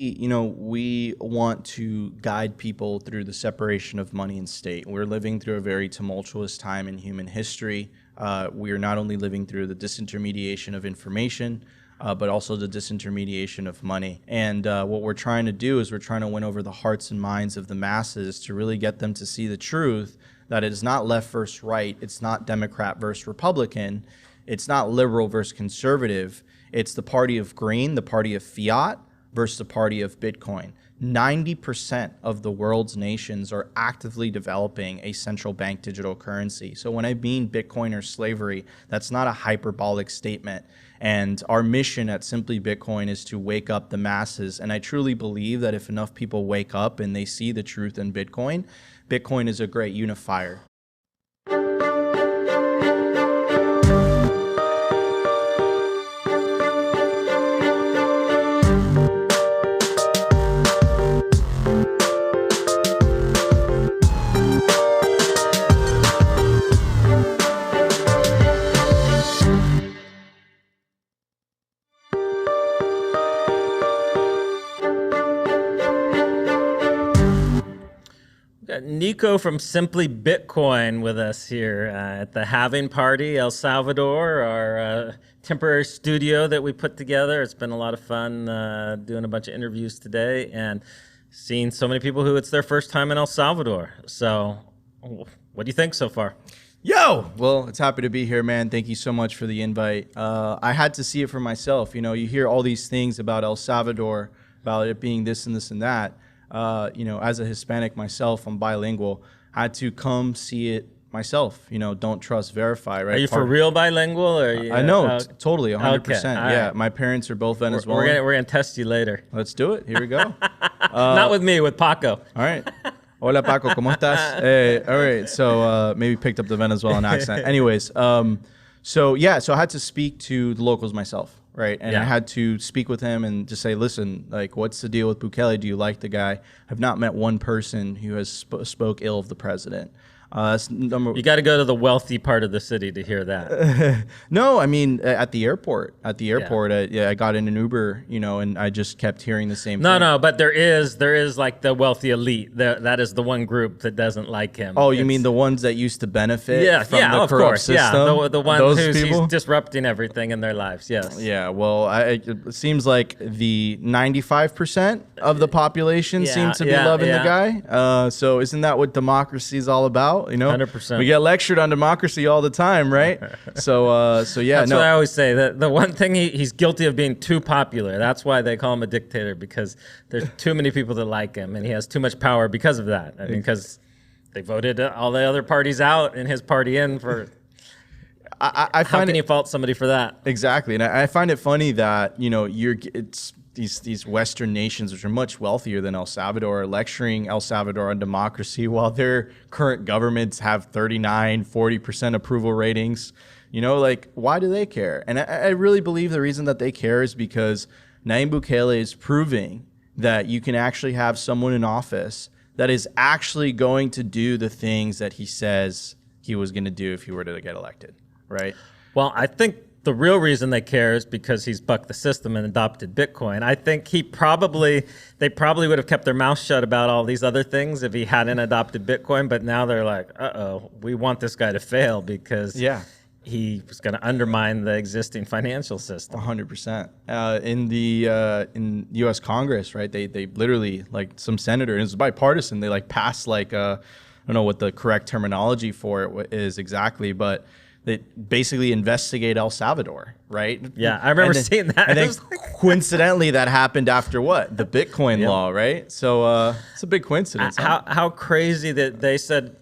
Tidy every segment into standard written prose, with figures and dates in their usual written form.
We want to guide people through the separation of money and state. We're living through a very tumultuous time in human history. We are not only living through the disintermediation of information, but also the disintermediation of money. And what we're trying to do is we're trying to win over the hearts and minds of the masses to really get them to see the truth that it is not left versus right. It's not Democrat versus Republican. It's not liberal versus conservative. It's the party of green, the party of fiat, versus the party of Bitcoin. 90% of the world's nations are actively developing a central bank digital currency. So when I mean Bitcoin or slavery, that's not a hyperbolic statement. And our mission at Simply Bitcoin is to wake up the masses. And I truly believe that if enough people wake up and they see the truth in Bitcoin, Bitcoin is a great unifier. Nico from Simply Bitcoin with us here at the Halving Party, El Salvador, our temporary studio that we put together. It's been a lot of fun doing a bunch of interviews today and seeing so many people who it's their first time in El Salvador. So what do you think so far? Yo! Well, it's happy to be here, man. Thank you so much for the invite. I had to see it for myself. You hear all these things about El Salvador, about it being this and this and that. As a Hispanic myself, I'm bilingual. I had to come see it myself. Don't trust, verify, right? Are you for real bilingual? Or I know, totally, 100%. Okay, yeah, right. My parents are both Venezuelan. We're gonna test you later. Let's do it. Here we go. Not with me, with Paco. All right. Hola, Paco. ¿Cómo estás? Hey, all right. So maybe picked up the Venezuelan accent. Anyways, so I had to speak to the locals myself. Right. And I had to speak with him and just say, listen, like, what's the deal with Bukele? Do you like the guy? I've not met one person who has spoke ill of the president. You got to go to the wealthy part of the city to hear that. No, I mean, at the airport. I got in an Uber, and I just kept hearing the same thing. No, but there is like the wealthy elite. That is the one group that doesn't like him. Oh, you mean the ones that used to benefit from the corrupt system? Yeah, the ones who's disrupting everything in their lives, yes. Yeah, well, it seems like the 95% of the population seem to be loving the guy. So isn't that what democracy is all about? 100%. We get lectured on democracy all the time, right? So yeah. That's what I always say. The one thing he's guilty of being too popular. That's why they call him a dictator, because there's too many people that like him, and he has too much power because of that. I mean, because they voted all the other parties out and his party in for. How can you fault somebody for that? Exactly, and I find it funny that it's. These Western nations, which are much wealthier than El Salvador, are lecturing El Salvador on democracy while their current governments have 39, 40% approval ratings. Why do they care? And I really believe the reason that they care is because Nayib Bukele is proving that you can actually have someone in office that is actually going to do the things that he says he was going to do if he were to get elected, right? Well, I think the real reason they care is because he's bucked the system and adopted Bitcoin. I think they probably would have kept their mouth shut about all these other things if he hadn't adopted Bitcoin. But now they're like, we want this guy to fail because he was going to undermine the existing financial system. 100%. In U.S. Congress, right? They literally, like, some senator, and it's bipartisan. They passed I don't know what the correct terminology for it is exactly, but they basically investigate El Salvador, right? Yeah, I remember seeing that. And then coincidentally, that happened after what? The Bitcoin law, right? So it's a big coincidence. How crazy that they said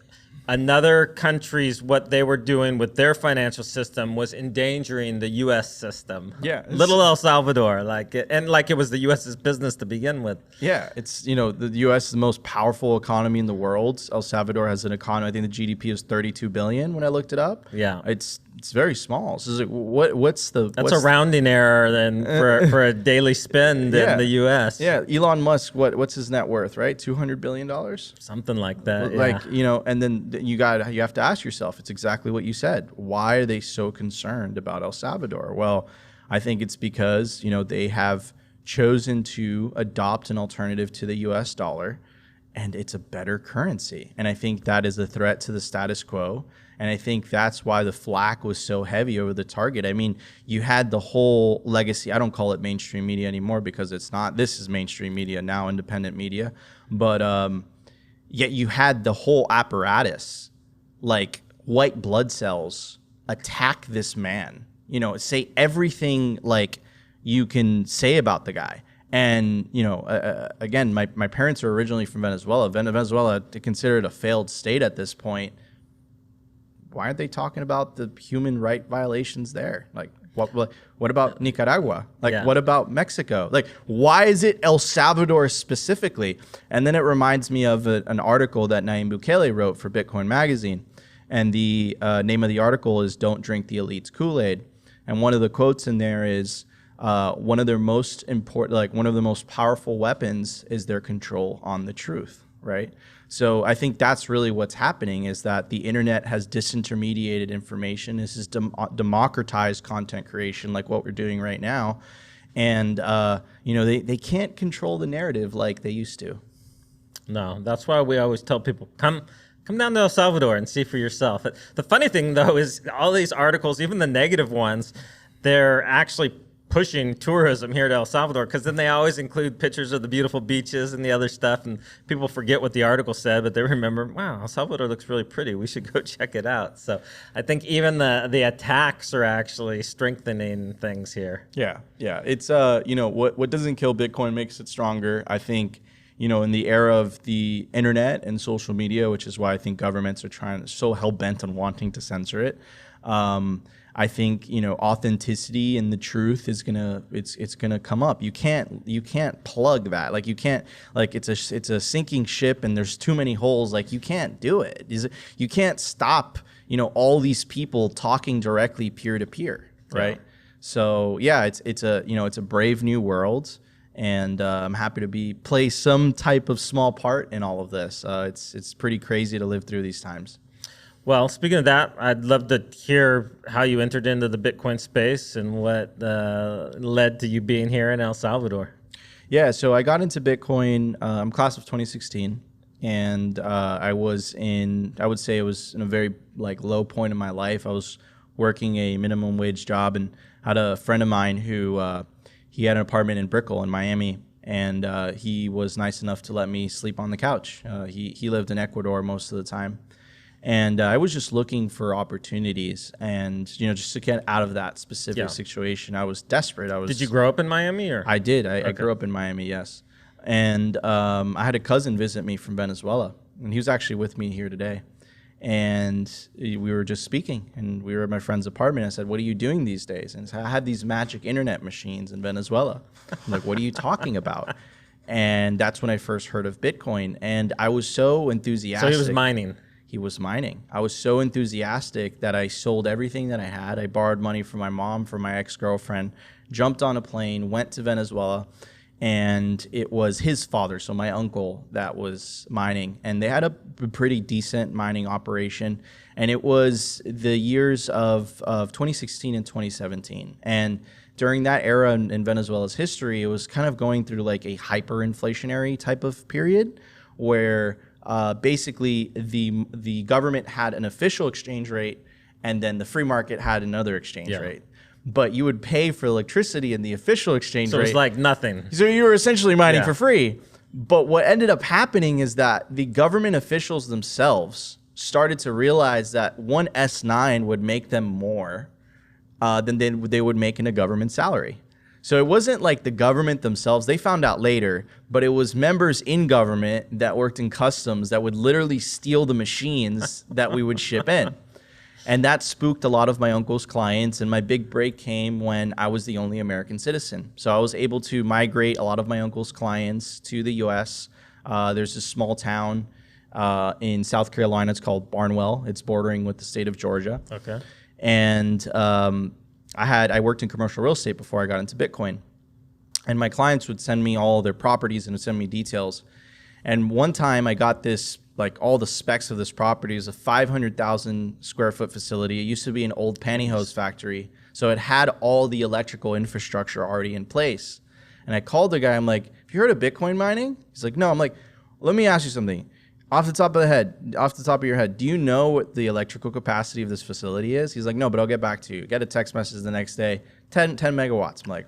another country's what they were doing with their financial system was endangering the U.S. system. Yeah, little El Salvador, it was the U.S.'s business to begin with. Yeah, it's the U.S. is the most powerful economy in the world. El Salvador has an economy. I think the GDP is 32 billion when I looked it up. Yeah, it's very small. So what's a rounding error then for a daily spend in the U.S. Yeah, Elon Musk. What's his net worth? Right, $200 billion. Something like that. And then you have to ask yourself. It's exactly what you said. Why are they so concerned about El Salvador? Well, I think it's because they have chosen to adopt an alternative to the US dollar, and it's a better currency. And I think that is a threat to the status quo. And I think that's why the flack was so heavy over the target. I mean, you had the whole legacy. I don't call it mainstream media anymore because it's not. This is mainstream media now, independent media. But yet you had the whole apparatus, like white blood cells, attack this man. You know, say everything like you can say about the guy. And, you know, again, my parents are originally from Venezuela. Venezuela, considered a failed state at this point. Why aren't they talking about the human right violations there? Like, what about Nicaragua? Like, what about Mexico? Like, why is it El Salvador specifically? And then it reminds me of an article that Nayib Bukele wrote for Bitcoin Magazine. And the name of the article is "Don't Drink the Elite's Kool-Aid." And one of the quotes in there is, one of their most important, like one of the most powerful weapons is their control on the truth, right? So I think that's really what's happening, is that the internet has disintermediated information. This is democratized content creation, like what we're doing right now. And, you know, they can't control the narrative like they used to. No, that's why we always tell people, come down to El Salvador and see for yourself. The funny thing, though, is all these articles, even the negative ones, they're actually pushing tourism here to El Salvador, because then they always include pictures of the beautiful beaches and the other stuff, and people forget what the article said, but they remember, wow, El Salvador looks really pretty. We should go check it out. So I think even the attacks are actually strengthening things here. Yeah. It's, you know, what doesn't kill Bitcoin makes it stronger. I think, you know, in the era of the internet and social media, which is why I think governments are so hell-bent on wanting to censor it, I think, you know, authenticity and the truth is it's gonna come up. You can't plug that. Like, you can't, like, it's a sinking ship and there's too many holes. Like, you can't do it. You can't stop, you know, all these people talking directly peer to peer, right? Yeah. So yeah, it's a brave new world, and I'm happy to play some type of small part in all of this. It's pretty crazy to live through these times. Well, speaking of that, I'd love to hear how you entered into the Bitcoin space and what led to you being here in El Salvador. Yeah, so I got into Bitcoin. I'm class of 2016, and I would say it was in a very low point in my life. I was working a minimum wage job and had a friend of mine who he had an apartment in Brickell in Miami, and he was nice enough to let me sleep on the couch. He lived in Ecuador most of the time. And I was just looking for opportunities, and just to get out of that specific situation. I was desperate. Did you grow up in Miami, or? I did. I grew up in Miami, yes. And I had a cousin visit me from Venezuela, and he was actually with me here today. And we were just speaking, and we were at my friend's apartment. I said, "What are you doing these days?" And he said, "I had these magic internet machines in Venezuela." I'm like, "What are you talking about?" And that's when I first heard of Bitcoin, and I was so enthusiastic. So he was mining. He was mining. I was so enthusiastic that I sold everything that I had. I borrowed money from my mom, from my ex-girlfriend, jumped on a plane, went to Venezuela, and it was his father, so my uncle, that was mining. And they had a pretty decent mining operation. And it was the years of 2016 and 2017. And during that era in Venezuela's history, it was kind of going through like a hyperinflationary type of period where basically the government had an official exchange rate, and then the free market had another exchange rate. But you would pay for electricity in the official exchange rate. So it was like nothing. So you were essentially mining for free. But what ended up happening is that the government officials themselves started to realize that one S9 would make them more than they would make in a government salary. So it wasn't like the government themselves, they found out later, but it was members in government that worked in customs that would literally steal the machines that we would ship in. And that spooked a lot of my uncle's clients, and my big break came when I was the only American citizen. So I was able to migrate a lot of my uncle's clients to the US. There's a small town in South Carolina, it's called Barnwell. It's bordering with the state of Georgia. Okay. And I worked in commercial real estate before I got into Bitcoin, and my clients would send me all their properties and would send me details. And one time I got this, like all the specs of this property. Is a 500,000 square foot facility. It used to be an old pantyhose factory, so it had all the electrical infrastructure already in place. And I called the guy. I'm like, have you heard of Bitcoin mining? He's like, no. I'm like, let me ask you something. Off the top of your head, do you know what the electrical capacity of this facility is? He's like, no, but I'll get back to you. Get a text message the next day, 10 megawatts. I'm like,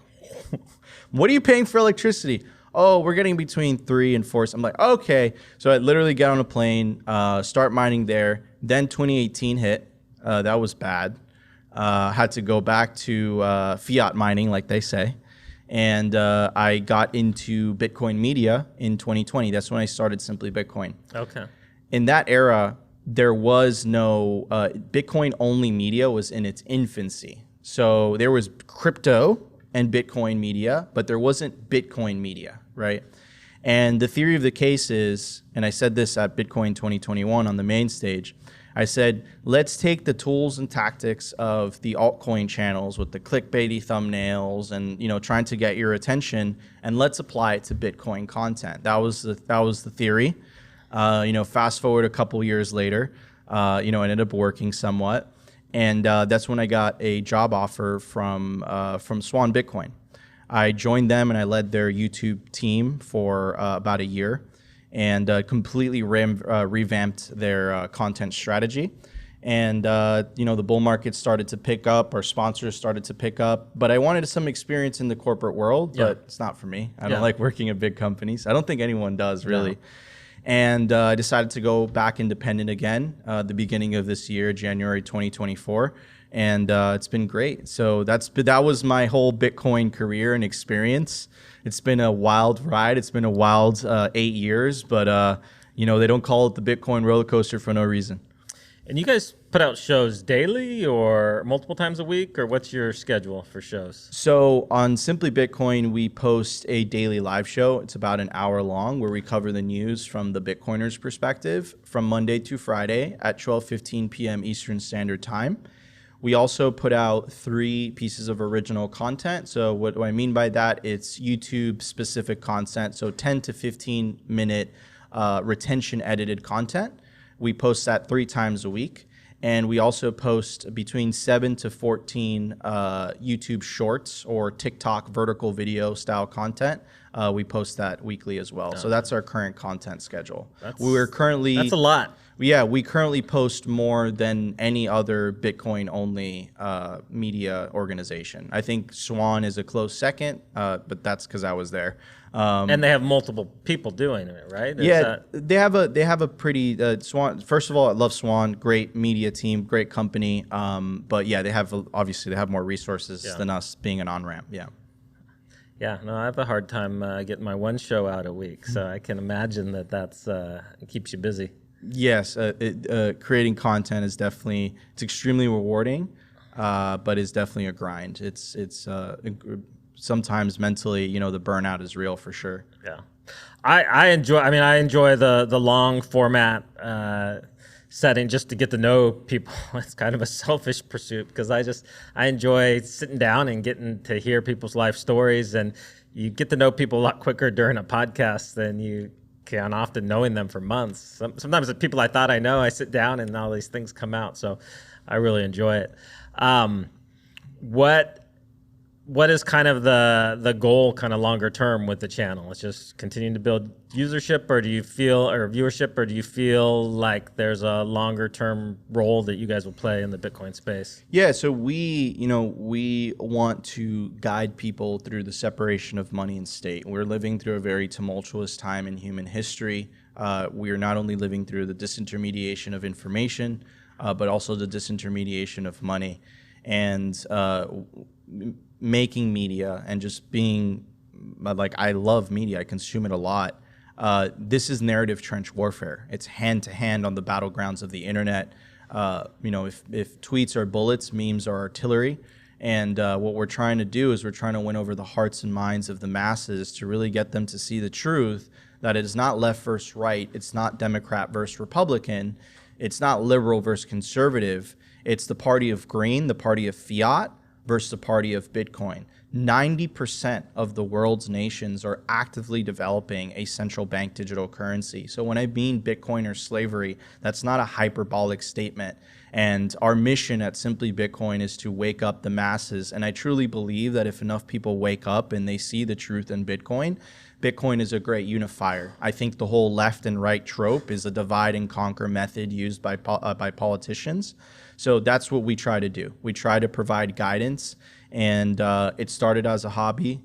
what are you paying for electricity? Oh, we're getting between 3 and 4. So I'm like, okay. So I literally get on a plane, start mining there. Then 2018 hit. That was bad. Had to go back to fiat mining, like they say. And I got into Bitcoin media in 2020. That's when I started Simply Bitcoin. Okay. In that era, there was no Bitcoin-only media was in its infancy. So there was crypto and Bitcoin media, but there wasn't Bitcoin media, right? And the theory of the case is, and I said this at Bitcoin 2021 on the main stage, I said, let's take the tools and tactics of the altcoin channels with the clickbaity thumbnails and, you know, trying to get your attention, and let's apply it to Bitcoin content. That was the theory. You know, fast forward a couple years later, you know, it ended up working somewhat. And that's when I got a job offer from Swan Bitcoin. I joined them and I led their YouTube team for about a year, and completely revamped their content strategy. And you know, the bull market started to pick up, our sponsors started to pick up, but I wanted some experience in the corporate world, but it's not for me. I don't like working at big companies. I don't think anyone does, really. And I decided to go back independent again the beginning of this year, January 2024. And it's been great. So that was my whole Bitcoin career and experience. It's been a wild ride. It's been a wild 8 years, but you know, they don't call it the Bitcoin roller coaster for no reason. And you guys put out shows daily or multiple times a week, or what's your schedule for shows? So on Simply Bitcoin, we post a daily live show. It's about an hour long, where we cover the news from the Bitcoiners' perspective from Monday to Friday at 12:15 p.m. Eastern Standard Time. We also put out 3 pieces of original content. So what do I mean by that? It's YouTube specific content. So 10 to 15 minute retention edited content. We post that 3 times a week. And we also post between 7 to 14 YouTube shorts or TikTok vertical video style content. We post that weekly as well. So that's our current content schedule. That's a lot. Yeah, we currently post more than any other Bitcoin-only media organization. I think Swan is a close second, but that's because I was there. And they have multiple people doing it, right? They have a pretty Swan. First of all, I love Swan. Great media team, great company. But yeah, they have more resources than us being an on-ramp. Yeah. Yeah, no, I have a hard time getting my one show out a week, so I can imagine that's it keeps you busy. Yes, creating content is definitely, it's extremely rewarding, but it's definitely a grind. It's sometimes mentally, you know, the burnout is real for sure. Yeah, I enjoy the long format setting just to get to know people. It's kind of a selfish pursuit because I enjoy sitting down and getting to hear people's life stories, and you get to know people a lot quicker during a podcast than you can often knowing them for months. Sometimes the people I thought I know, I sit down and all these things come out. So I really enjoy it. What is kind of the goal kind of longer term with the channel? It's just continuing to build viewership, or do you feel like there's a longer term role that you guys will play in the Bitcoin space? Yeah, so we want to guide people through the separation of money and state. We're living through a very tumultuous time in human history. We are not only living through the disintermediation of information, but also the disintermediation of money. And making media and just being like, I love media, I consume it a lot. This is narrative trench warfare. It's hand to hand on the battlegrounds of the internet. You know, if tweets are bullets, memes are artillery. And what we're trying to do is we're trying to win over the hearts and minds of the masses to really get them to see the truth that it is not left versus right. It's not Democrat versus Republican. It's not liberal versus conservative. It's the party of green, the party of fiat, versus the party of Bitcoin. 90% of the world's nations are actively developing a central bank digital currency. So when I mean Bitcoin or slavery, that's not a hyperbolic statement. And our mission at Simply Bitcoin is to wake up the masses. And I truly believe that if enough people wake up and they see the truth in Bitcoin, Bitcoin is a great unifier. I think the whole left and right trope is a divide and conquer method used by politicians. So that's what we try to do. We try to provide guidance, and it started as a hobby,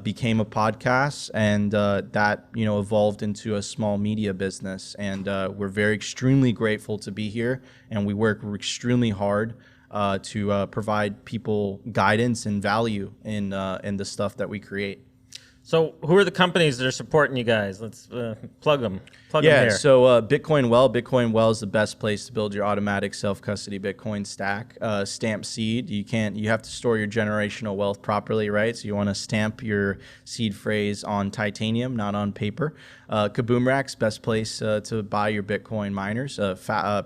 became a podcast, and that evolved into a small media business. And we're very extremely grateful to be here, and we work extremely hard to provide people guidance and value in the stuff that we create. So who are the companies that are supporting you guys? Let's plug them. Plug them here. So Bitcoin Well is the best place to build your automatic self-custody Bitcoin stack. Stamp seed, you have to store your generational wealth properly, right? So you want to stamp your seed phrase on titanium, not on paper. Kaboom Racks, best place to buy your Bitcoin miners.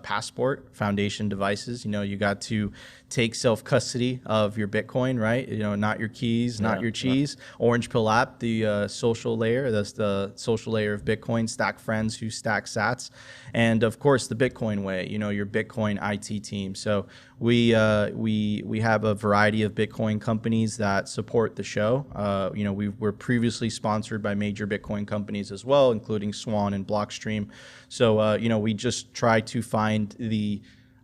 Passport, foundation devices. You got to take self-custody of your Bitcoin, right? Not your keys, not your cheese. Orange Pill app, the social layer. That's the social layer of Bitcoin. Stack Friends who stack sats. And of course, the Bitcoin way, your Bitcoin IT team. So we have a variety of Bitcoin companies that support the show. We were previously sponsored by major Bitcoin companies as well, including Swan and Blockstream. So, we just try to find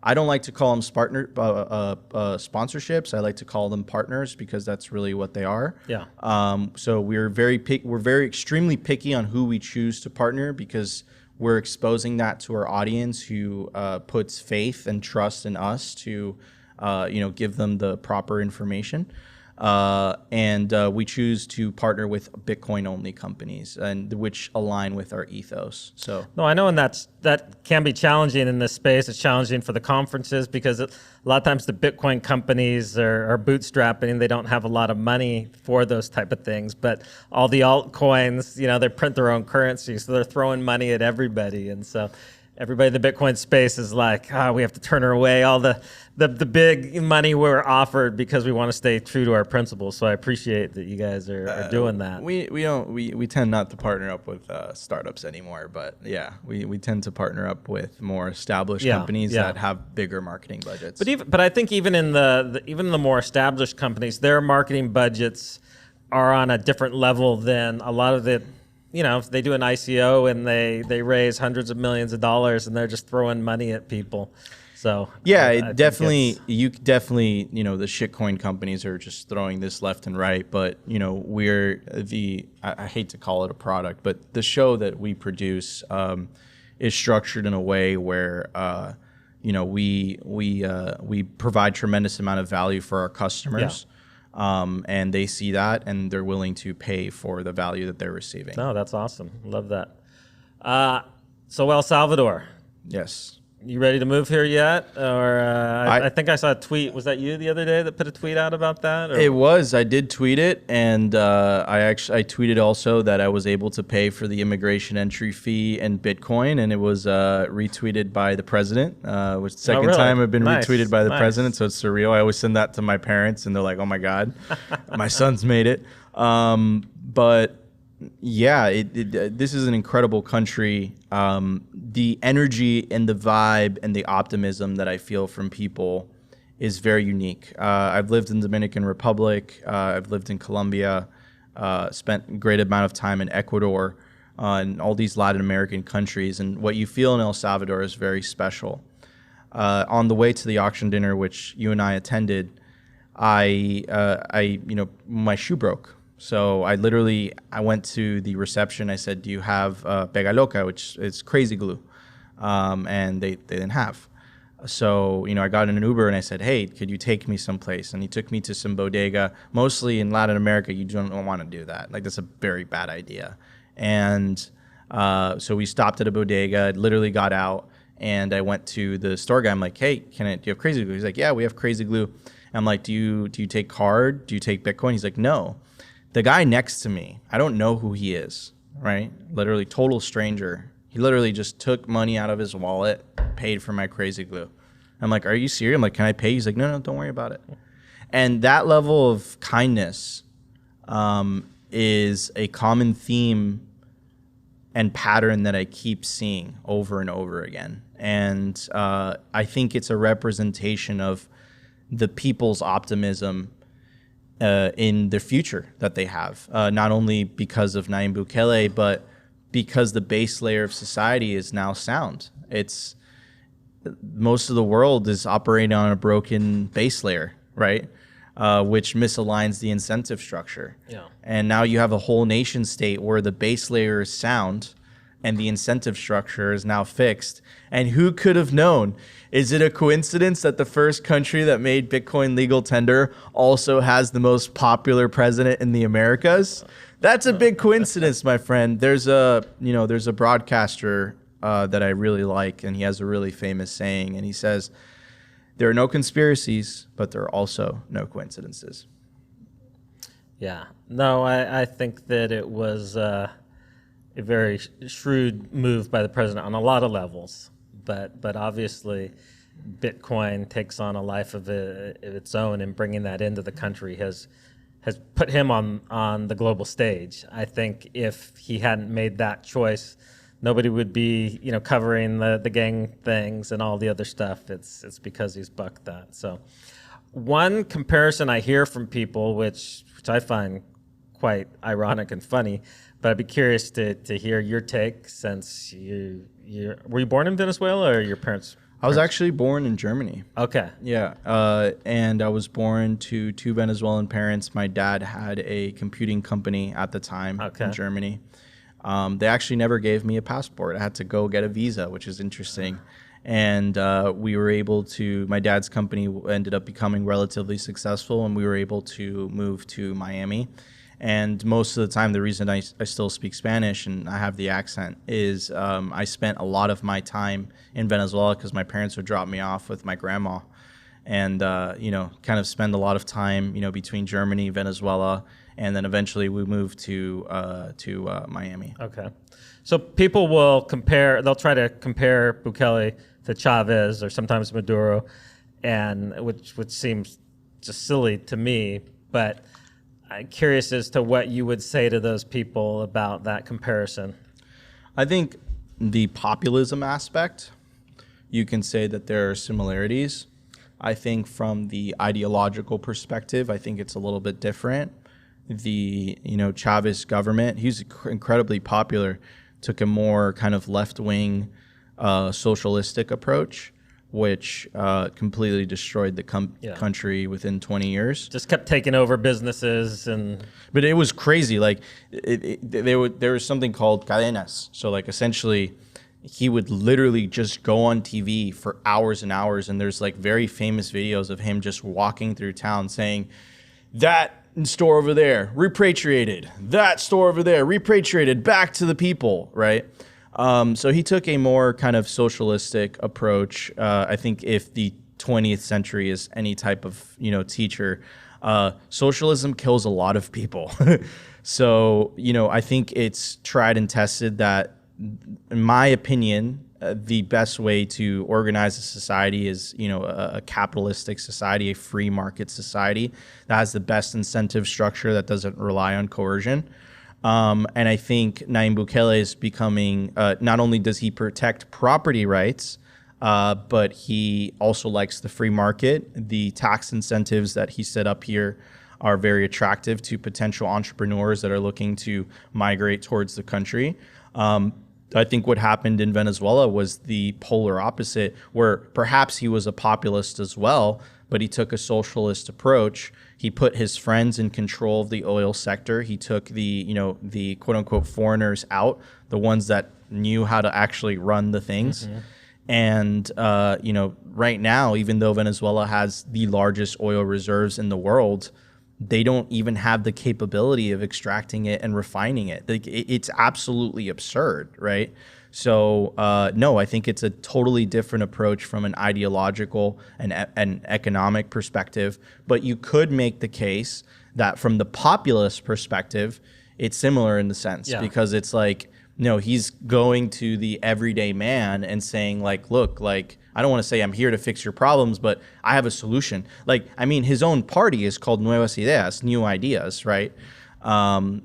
I don't like to call them sponsorships. I like to call them partners because that's really what they are. Yeah. So we're very extremely picky on who we choose to partner because we're exposing that to our audience who puts faith and trust in us to, give them the proper information. And we choose to partner with Bitcoin-only companies, and which align with our ethos. So no, I know, and that can be challenging in this space. It's challenging for the conferences because a lot of times the Bitcoin companies are bootstrapping and they don't have a lot of money for those type of things. But all the altcoins, they print their own currency, so they're throwing money at everybody, and so everybody in the Bitcoin space is like, we have to turn away all the big money we're offered because we want to stay true to our principles. So I appreciate that you guys are doing that. We tend not to partner up with startups anymore, but yeah, we tend to partner up with more established companies that have bigger marketing budgets. But I think even in the more established companies, their marketing budgets are on a different level than a lot of the. If they do an ICO and they raise hundreds of millions of dollars and they're just throwing money at people. So yeah, the shitcoin companies are just throwing this left and right. But I hate to call it a product, but the show that we produce is structured in a way where we provide tremendous amount of value for our customers. Yeah. And they see that, and they're willing to pay for the value that they're receiving. No, that's awesome. Love that. So El Salvador. Yes. You ready to move here yet? Or I think I saw a tweet. Was that you the other day that put a tweet out about that? Or? It was. I did tweet it, and I tweeted also that I was able to pay for the immigration entry fee in Bitcoin, and it was retweeted by the president. Which is the second time I've been retweeted by the president, so it's surreal. I always send that to my parents, and they're like, "Oh my God, my son's made it." But yeah, this is an incredible country. The energy and the vibe and the optimism that I feel from people is very unique. I've lived in Dominican Republic. I've lived in Colombia, spent a great amount of time in Ecuador, and all these Latin American countries. And what you feel in El Salvador is very special. On the way to the auction dinner, which you and I attended, my shoe broke. So I went to the reception. I said, "Do you have Pega Loca," which is crazy glue? And they didn't have. So, I got in an Uber and I said, "Hey, could you take me someplace?" And he took me to some bodega. Mostly in Latin America, you don't want to do that. Like, that's a very bad idea. And so we stopped at a bodega, literally got out, and I went to the store guy. I'm like, "Hey, do you have crazy glue?" He's like, "Yeah, we have crazy glue." I'm like, do you take card? Do you take Bitcoin? He's like, "No." The guy next to me, I don't know who he is, right? Literally total stranger. He literally just took money out of his wallet, paid for my crazy glue. I'm like, "Are you serious?" I'm like, "Can I pay?" He's like, No, don't worry about it." And that level of kindness is a common theme and pattern that I keep seeing over and over again. And I think it's a representation of the people's optimism in the future that they have, not only because of Nayib Bukele, but because the base layer of society is now sound. It's most of the world is operating on a broken base layer, right? Which misaligns the incentive structure. Yeah. And now you have a whole nation state where the base layer is sound and the incentive structure is now fixed. And who could have known? Is it a coincidence that the first country that made Bitcoin legal tender also has the most popular president in the Americas? That's a big coincidence, my friend. There's a broadcaster that I really like, and he has a really famous saying, and he says, "There are no conspiracies, but there are also no coincidences." Yeah. No, I think that it was a very shrewd move by the president on a lot of levels. But obviously, Bitcoin takes on a life of its own, and bringing that into the country has put him on the global stage. I think if he hadn't made that choice, nobody would be, covering the gang things and all the other stuff. It's because he's bucked that. So one comparison I hear from people, which I find quite ironic and funny, but I'd be curious to hear your take, since were you born in Venezuela, or your parents? I was actually born in Germany. Okay. Yeah, and I was born to two Venezuelan parents. My dad had a computing company at the time in Germany. They actually never gave me a passport. I had to go get a visa, which is interesting. And we were able to, my dad's company ended up becoming relatively successful, and we were able to move to Miami. And most of the time, the reason I still speak Spanish and I have the accent is I spent a lot of my time in Venezuela because my parents would drop me off with my grandma, and kind of spend a lot of time between Germany, Venezuela, and then eventually we moved to Miami. Okay, so people will compare. They'll try to compare Bukele to Chavez or sometimes Maduro, and which seems just silly to me, but I'm curious as to what you would say to those people about that comparison. I think the populism aspect, you can say that there are similarities. I think from the ideological perspective, I think it's a little bit different. The Chavez government, he's incredibly popular, took a more kind of left-wing socialistic approach, which completely destroyed the country within 20 years. Just kept taking over businesses But it was crazy. Like there was something called cadenas. So like essentially, he would literally just go on TV for hours and hours, and there's like very famous videos of him just walking through town saying, "That store over there repatriated. That store over there repatriated back to the people," right? So he took a more kind of socialistic approach. I think if the 20th century is any type of teacher, socialism kills a lot of people. So I think it's tried and tested that, in my opinion, the best way to organize a society is a capitalistic society, a free market society that has the best incentive structure that doesn't rely on coercion. And I think Nayib Bukele is becoming, not only does he protect property rights, but he also likes the free market. The tax incentives that he set up here are very attractive to potential entrepreneurs that are looking to migrate towards the country. I think what happened in Venezuela was the polar opposite, where perhaps he was a populist as well, but he took a socialist approach. He put his friends in control of the oil sector. He took the quote unquote foreigners out, the ones that knew how to actually run the things. Mm-hmm. And, right now, even though Venezuela has the largest oil reserves in the world, they don't even have the capability of extracting it and refining it. It's absolutely absurd, right? So, no, I think it's a totally different approach from an ideological and economic perspective. But you could make the case that from the populist perspective, it's similar in the sense, because it's like No, he's going to the everyday man and saying like, look, like, I don't want to say I'm here to fix your problems, but I have a solution. Like, I mean, his own party is called Nuevas Ideas, New Ideas, right?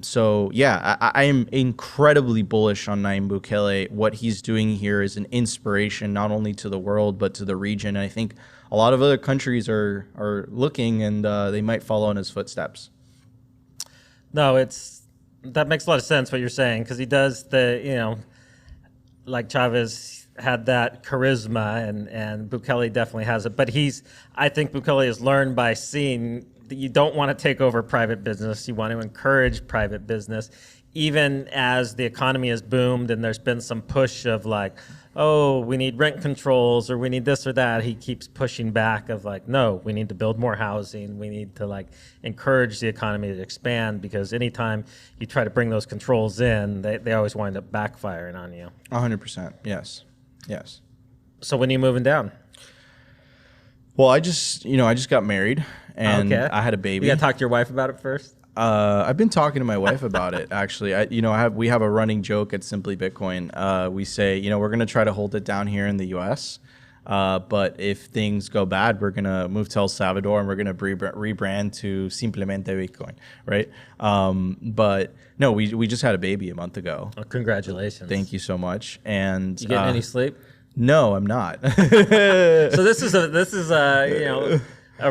So yeah, I am incredibly bullish on Nayib Bukele. What he's doing here is an inspiration not only to the world but to the region. And I think a lot of other countries are looking, and they might follow in his footsteps. No, that makes a lot of sense what you're saying, because he does like Chavez had that charisma, and Bukele definitely has it. But I think Bukele has learned by seeing that you don't want to take over private business. You want to encourage private business, even as the economy has boomed and there's been some push of like, oh, we need rent controls or we need this or that. He keeps pushing back of like, no, we need to build more housing. We need to like encourage the economy to expand, because anytime you try to bring those controls in, they always wind up backfiring on you. 100%. Yes. Yes. So when are you moving down? Well, I just got married, and Okay. I had a baby. You got to talk to your wife about it first? I've been talking to my wife about it, actually. We have a running joke at Simply Bitcoin. We say, we're going to try to hold it down here in the U.S., but if things go bad, we're going to move to El Salvador, and we're going to rebrand to Simplemente Bitcoin, right? But no, we just had a baby a month ago. Oh, congratulations. Thank you so much. And You getting any sleep? No, I'm not. So this is a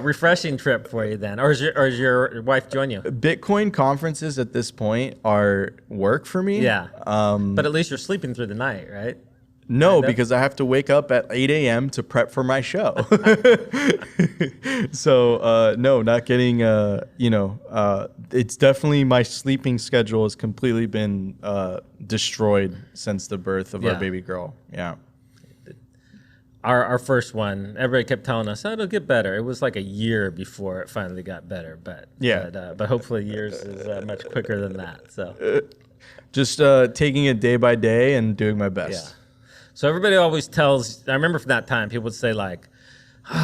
refreshing trip for you then, or is your wife join you? Bitcoin conferences at this point are work for me. Yeah. But at least you're sleeping through the night, right? No, because I have to wake up at 8 a.m. to prep for my show. So no, not getting. It's definitely, my sleeping schedule has completely been destroyed since the birth of our baby girl. Yeah. Our first one, everybody kept telling us, it'll get better. It was like a year before it finally got better, but hopefully yours is much quicker than that. So just taking it day by day and doing my best. Yeah. So everybody always tells, I remember from that time, people would say like,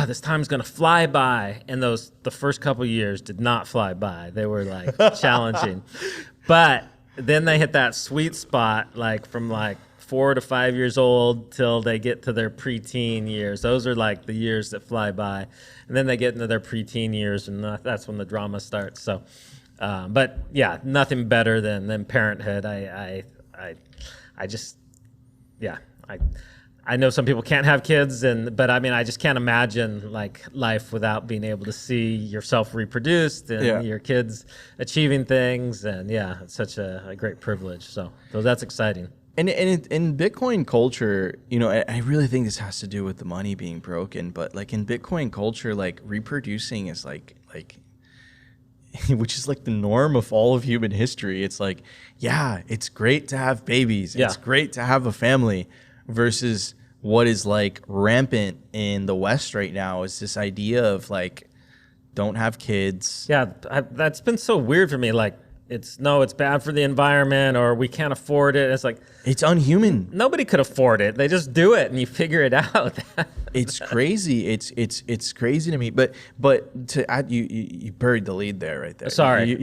this time's gonna fly by, and the first couple of years did not fly by. They were like challenging, but then they hit that sweet spot, like from like 4 to 5 years old till they get to their preteen years. Those are like the years that fly by, and then they get into their preteen years, and that's when the drama starts. So, but yeah, nothing better than parenthood. I know some people can't have kids, but I mean, I just can't imagine like life without being able to see yourself reproduced and your kids achieving things, and it's such a great privilege. So that's exciting. And in Bitcoin culture, I really think this has to do with the money being broken. But like in Bitcoin culture, like reproducing is like which is like the norm of all of human history. It's like, yeah, it's great to have babies. Yeah. It's great to have a family, versus what is like rampant in the West right now is this idea of like, don't have kids. Yeah, that's been so weird for me. Like, it's bad for the environment, or we can't afford it. It's like, it's unhuman. Nobody could afford it. They just do it and you figure it out. It's crazy. It's crazy to me. But to add, you buried the lead there right there. Sorry.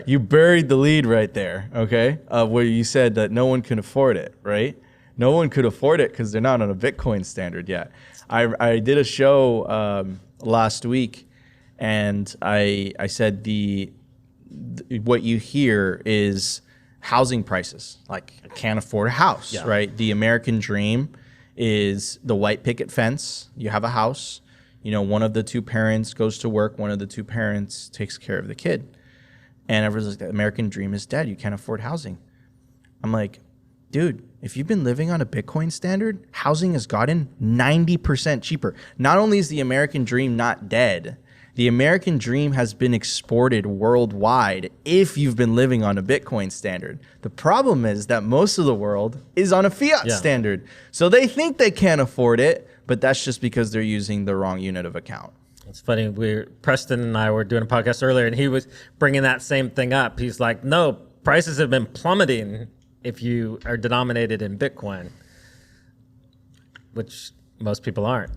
You buried the lead right there. Okay, where you said that no one can afford it. Right? No one could afford it because they're not on a Bitcoin standard yet. I did a show last week, and I said what you hear is housing prices. Like, I can't afford a house, right? The American dream is the white picket fence. You have a house. One of the two parents goes to work. One of the two parents takes care of the kid. And everyone's like, the American dream is dead. You can't afford housing. I'm like, dude, if you've been living on a Bitcoin standard, housing has gotten 90% cheaper. Not only is the American dream not dead, the American dream has been exported worldwide if you've been living on a Bitcoin standard. The problem is that most of the world is on a fiat standard. So they think they can't afford it, but that's just because they're using the wrong unit of account. It's funny. Preston and I were doing a podcast earlier, and he was bringing that same thing up. He's like, no, prices have been plummeting if you are denominated in Bitcoin, which most people aren't.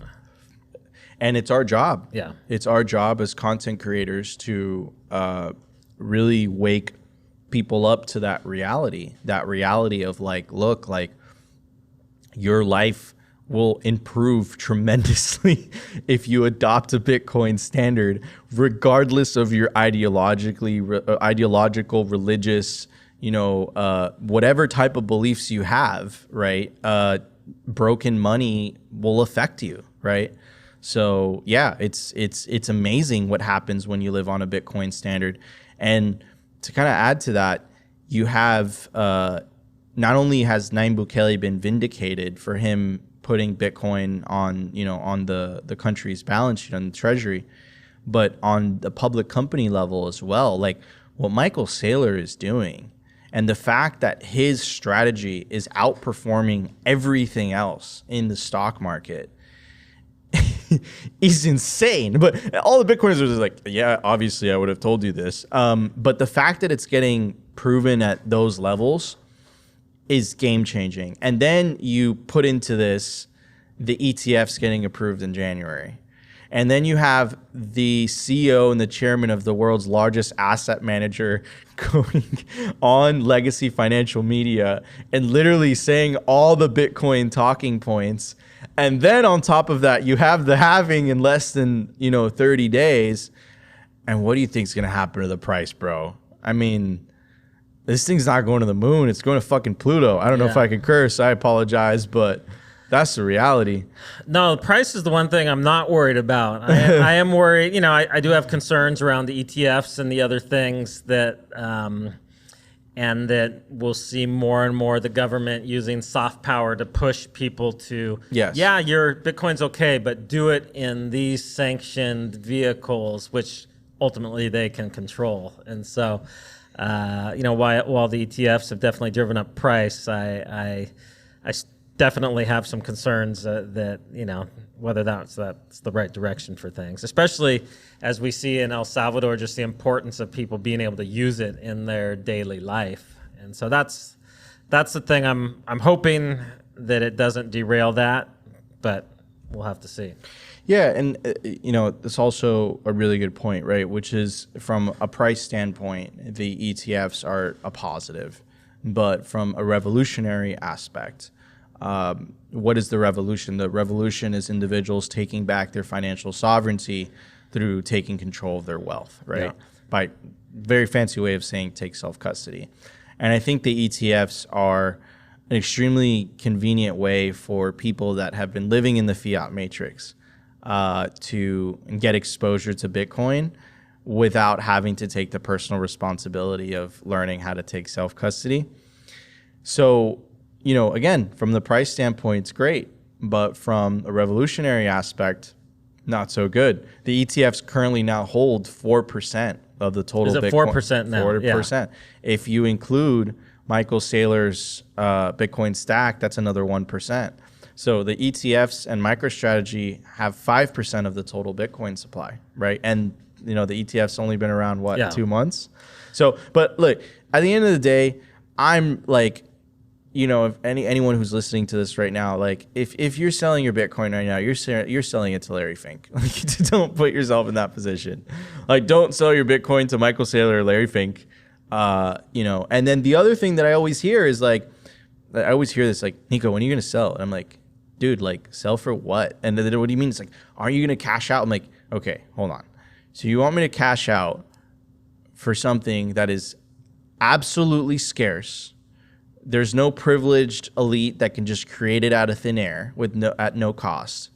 And it's our job. Yeah. It's our job as content creators to really wake people up to that reality of like, look, like your life will improve tremendously if you adopt a Bitcoin standard, regardless of your ideological, religious, whatever type of beliefs you have, right? Broken money will affect you, right? So yeah, it's amazing what happens when you live on a Bitcoin standard. And to kind of add to that, you have not only has Nayib Bukele been vindicated for him putting Bitcoin on the country's balance sheet, on the treasury, but on the public company level as well. Like what Michael Saylor is doing, and the fact that his strategy is outperforming everything else in the stock market is insane. But all the Bitcoiners are just like, yeah, obviously I would have told you this. But the fact that it's getting proven at those levels is game changing. And then you put into this the ETFs getting approved in January. And then you have the CEO and the chairman of the world's largest asset manager going on legacy financial media and literally saying all the Bitcoin talking points. And then on top of that, you have the halving in less than 30 days. And what do you think is going to happen to the price, bro? I mean, this thing's not going to the moon. It's going to fucking Pluto. I don't know if I can curse. I apologize, but that's the reality. No, the price is the one thing I'm not worried about. I am worried. I do have concerns around the ETFs and the other things that, and that we'll see more and more the government using soft power to push people to, yeah, your Bitcoin's okay, but do it in these sanctioned vehicles, which ultimately they can control. And so, while the ETFs have definitely driven up price, I definitely have some concerns that whether that's the right direction for things, especially as we see in El Salvador, just the importance of people being able to use it in their daily life. And so that's the thing. I'm hoping that it doesn't derail that, but we'll have to see. Yeah, and that's also a really good point, right? Which is from a price standpoint, the ETFs are a positive, but from a revolutionary aspect, what is the revolution? The revolution is individuals taking back their financial sovereignty through taking control of their wealth, right? Yeah. By very fancy way of saying take self-custody. And I think the ETFs are an extremely convenient way for people that have been living in the fiat matrix to get exposure to Bitcoin without having to take the personal responsibility of learning how to take self-custody. So, again, from the price standpoint, it's great, but from a revolutionary aspect, not so good. The ETFs currently now hold 4% of the total Bitcoin. Is it 4% now? 4%. Yeah. If you include Michael Saylor's Bitcoin stack, that's another 1%. So the ETFs and MicroStrategy have 5% of the total Bitcoin supply, right? And the ETF's only been around 2 months. So, but look, at the end of the day, I'm like, if anyone who's listening to this right now, like if you're selling your Bitcoin right now, you're selling it to Larry Fink. Like, don't put yourself in that position. Like, don't sell your Bitcoin to Michael Saylor or Larry Fink. And then the other thing that I always hear is like, Nico, when are you gonna sell? And I'm like, dude, like, sell for what? And then what do you mean? It's like, are you gonna cash out? I'm like, okay, hold on. So you want me to cash out for something that is absolutely scarce? There's no privileged elite that can just create it out of thin air at no cost.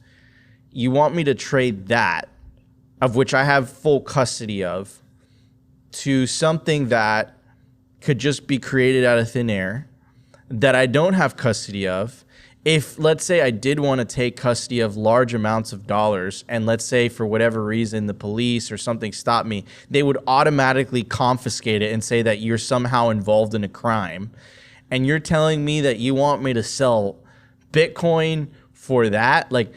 You want me to trade that, of which I have full custody of, to something that could just be created out of thin air, that I don't have custody of? If, let's say, I did want to take custody of large amounts of dollars, and let's say for whatever reason the police or something stopped me, they would automatically confiscate it and say that you're somehow involved in a crime. And you're telling me that you want me to sell Bitcoin for that? Like,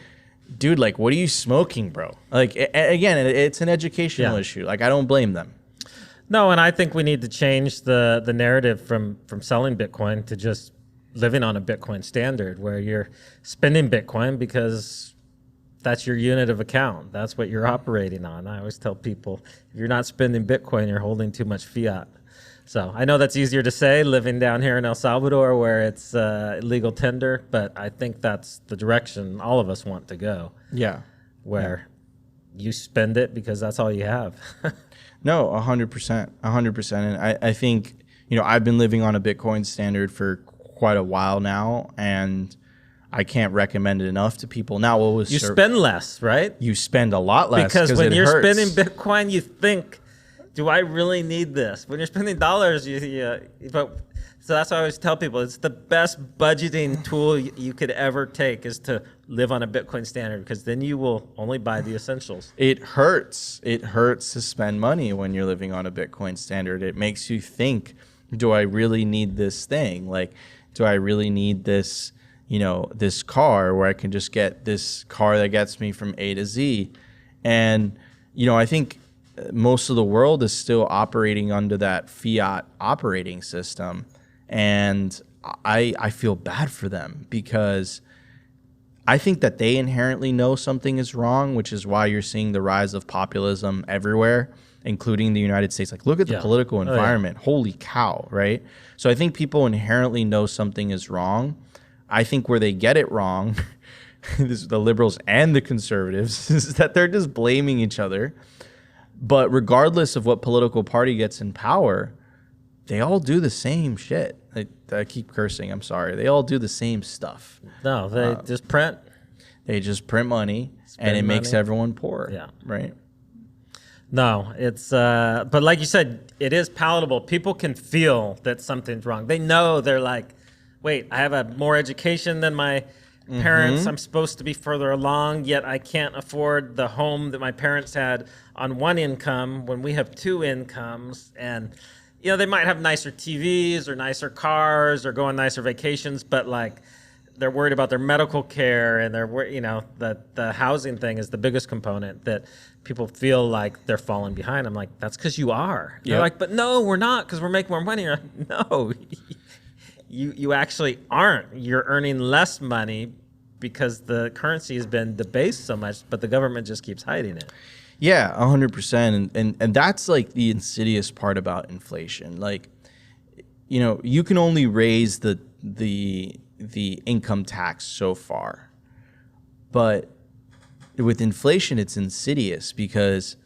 dude, like, what are you smoking, bro? Like, again, it's an educational issue. Like, I don't blame them. No, and I think we need to change the narrative from selling Bitcoin to just living on a Bitcoin standard, where you're spending Bitcoin because that's your unit of account. That's what you're operating on. I always tell people, if you're not spending Bitcoin, you're holding too much fiat. So I know that's easier to say living down here in El Salvador where it's legal tender, but I think that's the direction all of us want to go, Yeah. where you spend it because that's all you have. No, 100%, 100%. And I think, I've been living on a Bitcoin standard for quite a while now, and I can't recommend it enough to people. Now, what was You spend less, right? you spend a lot less Because when you're hurts. spending Bitcoin, you think, do I really need this? When you're spending dollars, so that's why I always tell people, it's the best budgeting tool you could ever take is to live on a Bitcoin standard, because then you will only buy the essentials. It hurts. It hurts to spend money when you're living on a Bitcoin standard. It makes you think, do I really need this thing? Like, do I really need this, this car where I can just get this car that gets me from A to Z? And, I think most of the world is still operating under that fiat operating system. And I feel bad for them, because I think that they inherently know something is wrong, which is why you're seeing the rise of populism everywhere, including the United States. Like, look at the political environment. Holy cow, right? So I think people inherently know something is wrong. I think where they get it wrong, the liberals and the conservatives, is that they're just blaming each other. But regardless of what political party gets in power, they all do the same shit. I keep cursing, I'm sorry. They all do the same stuff. No, they just print. They just print money, and it makes everyone poor. Yeah. Right? No, it's, but like you said, it is palatable. People can feel that something's wrong. They know, they're like, wait, I have more education than my parents. I'm supposed to be further along, yet I can't afford the home that my parents had on one income when we have two incomes. And, they might have nicer TVs or nicer cars or go on nicer vacations, but like, they're worried about their medical care, and they're, the housing thing is the biggest component that people feel like they're falling behind. I'm like, that's because you are. They're like, but no, we're not, because we're making more money. You're like, no, you actually aren't. You're earning less money because the currency has been debased so much, but the government just keeps hiding it. Yeah, 100%. And that's like the insidious part about inflation. Like, you can only raise the income tax so far. But with inflation, it's insidious, because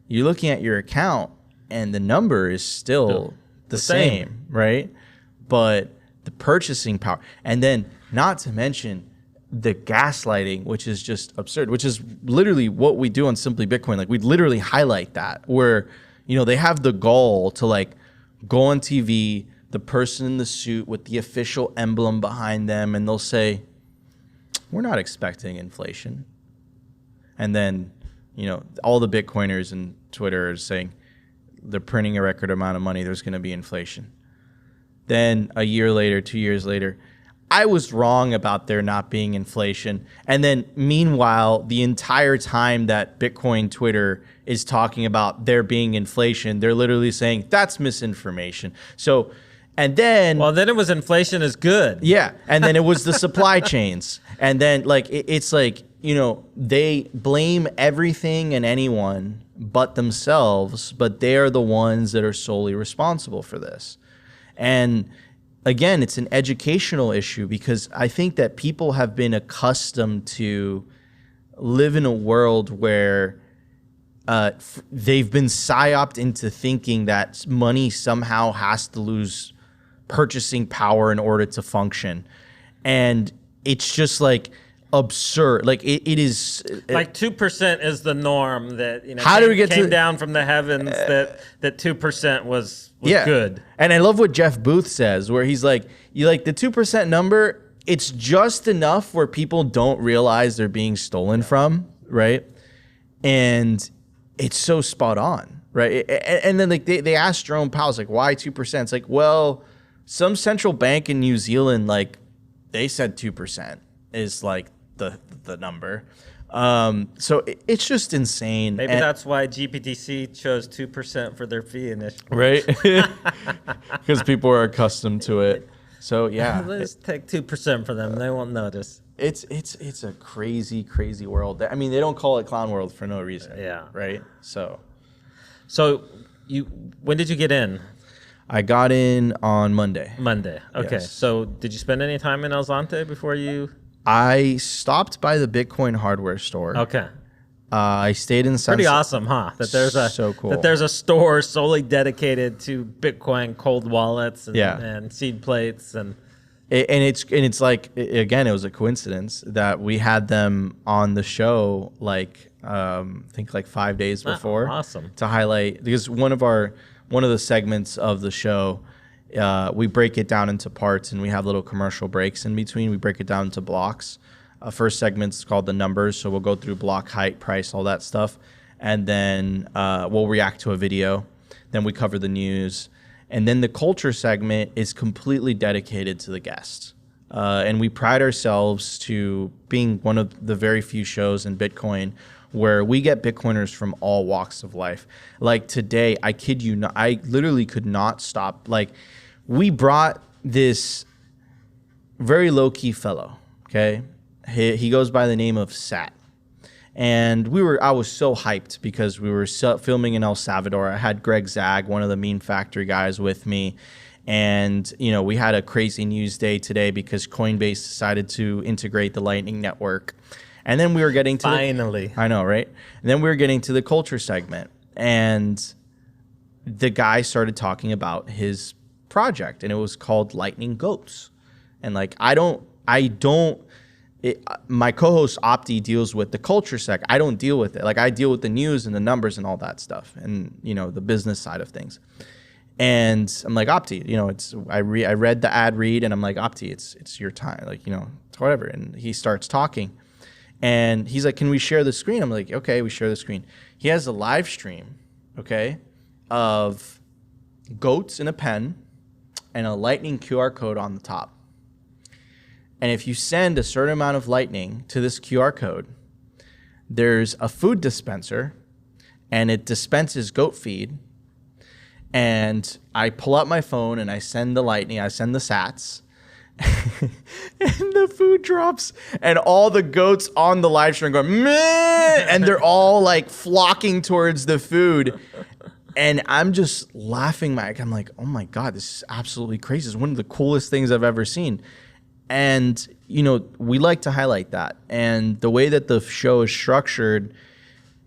you're looking at your account and the number is still the same, right? But the purchasing power, and then not to mention the gaslighting, which is just absurd, which is literally what we do on Simply Bitcoin. Like, we literally highlight that, where, they have the gall to like go on TV, the person in the suit with the official emblem behind them, and they'll say, we're not expecting inflation. And then, all the Bitcoiners and Twitter are saying they're printing a record amount of money, there's going to be inflation. Then a year later, 2 years later, I was wrong about there not being inflation. And then meanwhile, the entire time that Bitcoin Twitter is talking about there being inflation, they're literally saying that's misinformation. So, and then... Well, then it was inflation is good. Yeah. And then it was the supply chains. And then like, it's like, they blame everything and anyone but themselves, but they're the ones that are solely responsible for this. And again, it's an educational issue, because I think that people have been accustomed to live in a world where they've been psyoped into thinking that money somehow has to lose purchasing power in order to function. And it's just like absurd. Like it is like 2% is the norm that, how do we get came down from the heavens that 2% was good. And I love what Jeff Booth says, where he's like, the 2% number, it's just enough where people don't realize they're being stolen from, right? And it's so spot on, right? And then like they asked Jerome Powell, like, why 2%? It's like, well, some central bank in New Zealand, like, they said 2% is like the number. So it's just insane. Maybe that's why GPTC chose 2% for their fee initially. Right? Because people are accustomed to it. So yeah. Let's take 2% for them. They won't notice. It's a crazy, crazy world. I mean, they don't call it clown world for no reason. Yeah. Right? So when did you get in? I got in on Monday. Monday. Okay. Yes. So did you spend any time in El Zonte before you? I stopped by the Bitcoin hardware store. Okay. I stayed in Pretty awesome, huh? That there's a So cool. that there's a store solely dedicated to Bitcoin cold wallets and, Yeah. and seed plates and It's like, again, it was a coincidence that we had them on the show like I think like 5 days before. Awesome. To highlight, because one of the segments of the show, we break it down into parts and we have little commercial breaks in between. We break it down into blocks. First segment's called the numbers, so we'll go through block height, price, all that stuff, and then we'll react to a video. Then we cover the news, and then the culture segment is completely dedicated to the guests. And we pride ourselves to being one of the very few shows in Bitcoin where we get Bitcoiners from all walks of life. Like today, I kid you not, I literally could not stop. Like, we brought this very low-key fellow, okay? He goes by the name of Sat. And I was so hyped because we were filming in El Salvador. I had Greg Zag, one of the Meme Factory guys, with me. And, we had a crazy news day today because Coinbase decided to integrate the Lightning Network. And then we were getting to finally. I know, right? And then we were getting to the culture segment. And the guy started talking about his project, and it was called Lightning Goats. And like, my co-host Opti deals with the culture sec. I don't deal with it. Like, I deal with the news and the numbers and all that stuff, and the business side of things. And I'm like, Opti, I read the ad read, and I'm like, Opti, it's your time, like, it's whatever. And he starts talking, and he's like, can we share the screen? I'm like, okay, we share the screen. He has a live stream, okay, of goats in a pen and a Lightning QR code on the top. And if you send a certain amount of Lightning to this QR code, there's a food dispenser, and it dispenses goat feed. And I pull out my phone and I send the Lightning, I send the sats, and the food drops, and all the goats on the live stream go, meh, and they're all like flocking towards the food. And I'm just laughing. I'm like, oh my God, this is absolutely crazy. It's one of the coolest things I've ever seen. And, we like to highlight that. And the way that the show is structured,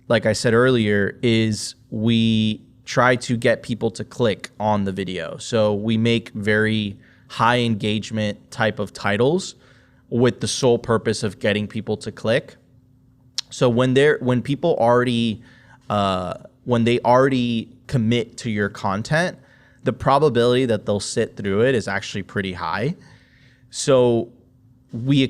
like I said earlier, is we try to get people to click on the video. So we make very high engagement type of titles with the sole purpose of getting people to click. So when people already, when they already commit to your content, the probability that they'll sit through it is actually pretty high. So we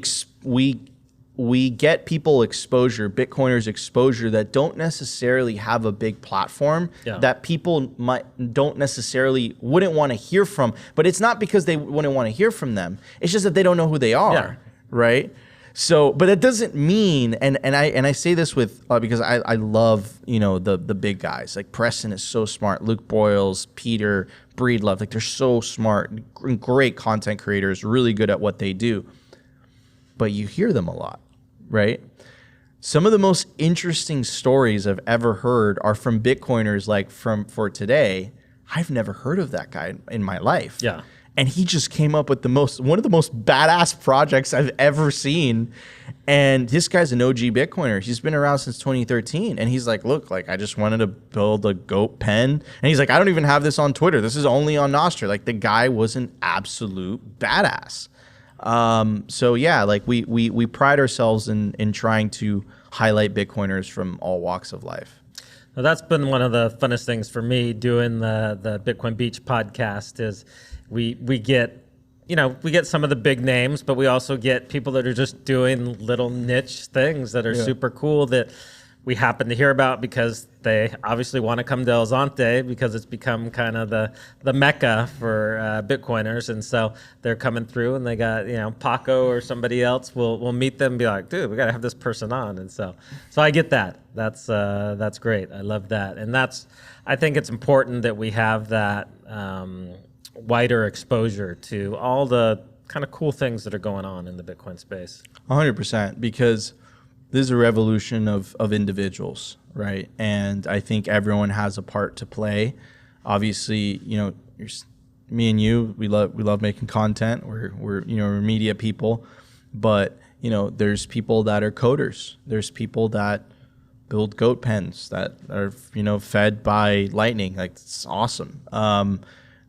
get people exposure, Bitcoiners exposure, that don't necessarily have a big platform, that people wouldn't want to hear from. But it's not because they wouldn't want to hear from them. It's just that they don't know who they are, right? So, but it doesn't mean, and I say this with because I love the big guys. Like Preston is so smart, Luke Boyles, Peter, Breedlove, like they're so smart, great content creators, really good at what they do. But you hear them a lot, right? Some of the most interesting stories I've ever heard are from Bitcoiners, like for today. I've never heard of that guy in my life. Yeah. And he just came up with one of the most badass projects I've ever seen. And this guy's an OG Bitcoiner. He's been around since 2013. And he's like, look, like I just wanted to build a goat pen. And he's like, I don't even have this on Twitter. This is only on Nostr. Like the guy was an absolute badass. So yeah, like we pride ourselves in trying to highlight Bitcoiners from all walks of life. Well, that's been one of the funnest things for me doing the Bitcoin Beach podcast is we get some of the big names, but we also get people that are just doing little niche things that are super cool that we happen to hear about because they obviously want to come to El Zonte because it's become kind of the mecca for Bitcoiners. And so they're coming through and they got, Paco or somebody else will meet them and be like, dude, we got to have this person on. And so I get that. That's great. I love that. And I think it's important that we have that wider exposure to all the kind of cool things that are going on in the Bitcoin space. 100%, because this is a revolution of individuals, right? And I think everyone has a part to play. Obviously, me and you, we love making content. We're we're media people, but there's people that are coders. There's people that build goat pens that are fed by lightning. Like, it's awesome.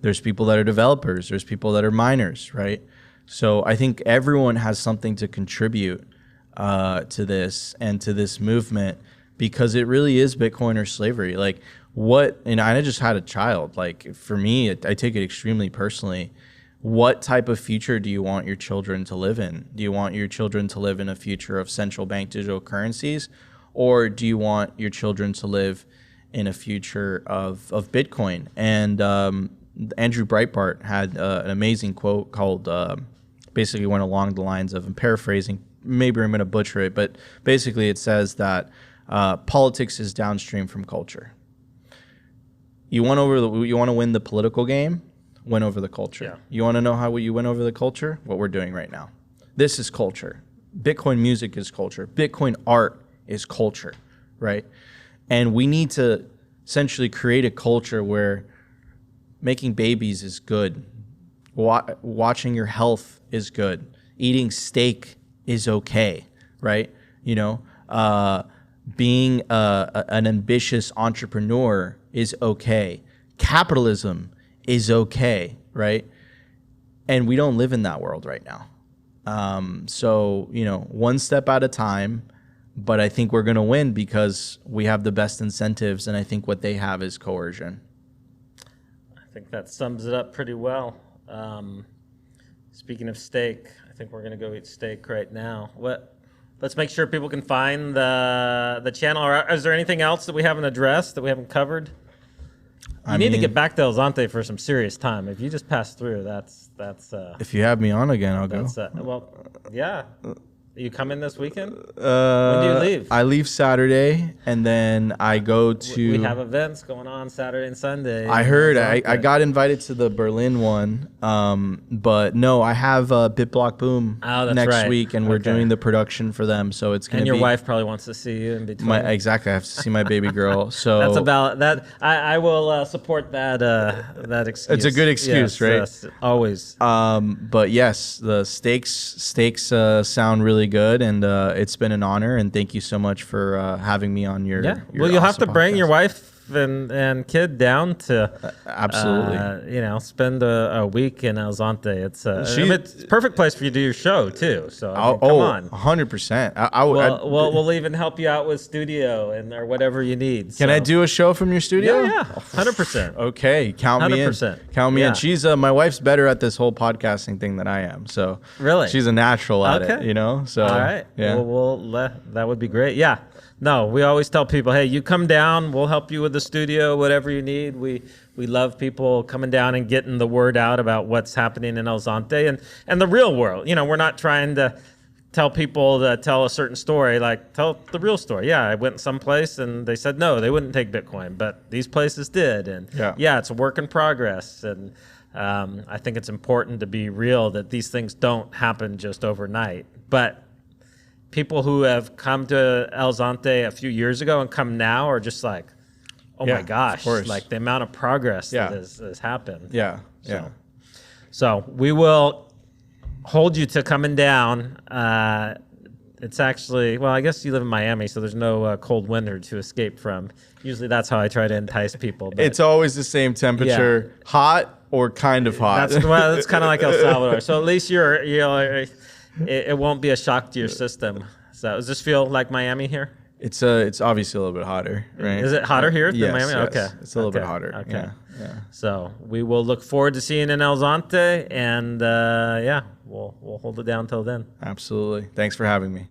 There's people that are developers. There's people that are miners, right? So I think everyone has something to contribute to this and to this movement, because it really is Bitcoin or slavery. Like, I just had a child. Like, for me, I take it extremely personally. What type of future do you want your children to live in? Do you want your children to live in a future of central bank digital currencies? Or do you want your children to live in a future of Bitcoin? And Andrew Breitbart had an amazing quote called, basically went along the lines of, I'm paraphrasing, maybe I'm going to butcher it, but basically it says that politics is downstream from culture. You want to win the political game, win over the culture. Yeah. You want to know how you win over the culture? What we're doing right now. This is culture. Bitcoin music is culture. Bitcoin art is culture, right? And we need to essentially create a culture where making babies is good. Watching your health is good. Eating steak is okay, right? Being an ambitious entrepreneur is okay. Capitalism is okay, right? And we don't live in that world right now. So, one step at a time, but I think we're going to win because we have the best incentives, and I think what they have is coercion. I think that sums it up pretty well. Speaking of steak, I think we're going to go eat steak right now. Let's make sure people can find the channel. Is there anything else that we haven't addressed, that we haven't covered? You need to get back to El Zonte for some serious time. If you just pass through, that's. If you have me on again, I'll go. Well, yeah. You come in this weekend? When do you leave? I leave Saturday, and then I go to... We have events going on Saturday and Sunday. I heard. I got invited to the Berlin one, but no, I have BitBlock Boom next week, and we're doing the production for them, so it's going to be... And your wife probably wants to see you in between. Exactly. I have to see my baby girl, so... That's about that. I will support that excuse. It's a good excuse, right? Yes, always. But yes, the steaks sound really good, and it's been an honor, and thank you so much for having me on your well, you'll have to bring podcast. your wife and kid down to absolutely spend a week in El Zonte. It's it's a perfect place for you to do your show too, so come on. 100%. We'll even help you out with studio or whatever you need. Can I do a show from your studio? Yeah 100%. Okay, count me in. 100%. She's my wife's better at this whole podcasting thing than I am, so really she's a natural at it, so all right. Yeah, that would be great. Yeah. No, we always tell people, hey, you come down, we'll help you with the studio, whatever you need. We love people coming down and getting the word out about what's happening in El Zonte and the real world. We're not trying to tell people to tell a certain story, like tell the real story. Yeah, I went someplace and they said no, they wouldn't take Bitcoin, but these places did. And it's a work in progress. And I think it's important to be real that these things don't happen just overnight. But people who have come to El Zonte a few years ago and come now are just like, oh my gosh, like the amount of progress that has happened. So we will hold you to coming down. It's actually, well, I guess you live in Miami, so there's no cold winter to escape from. Usually that's how I try to entice people. But it's always the same temperature, hot or kind of hot. That's kind of like El Salvador. So at least it won't be a shock to your system. So does this feel like Miami here? It's obviously a little bit hotter, right? Is it hotter here than Miami? Yes. Okay. It's a little bit hotter. Okay. Yeah. So we will look forward to seeing you in El Zonte, and we'll hold it down till then. Absolutely. Thanks for having me.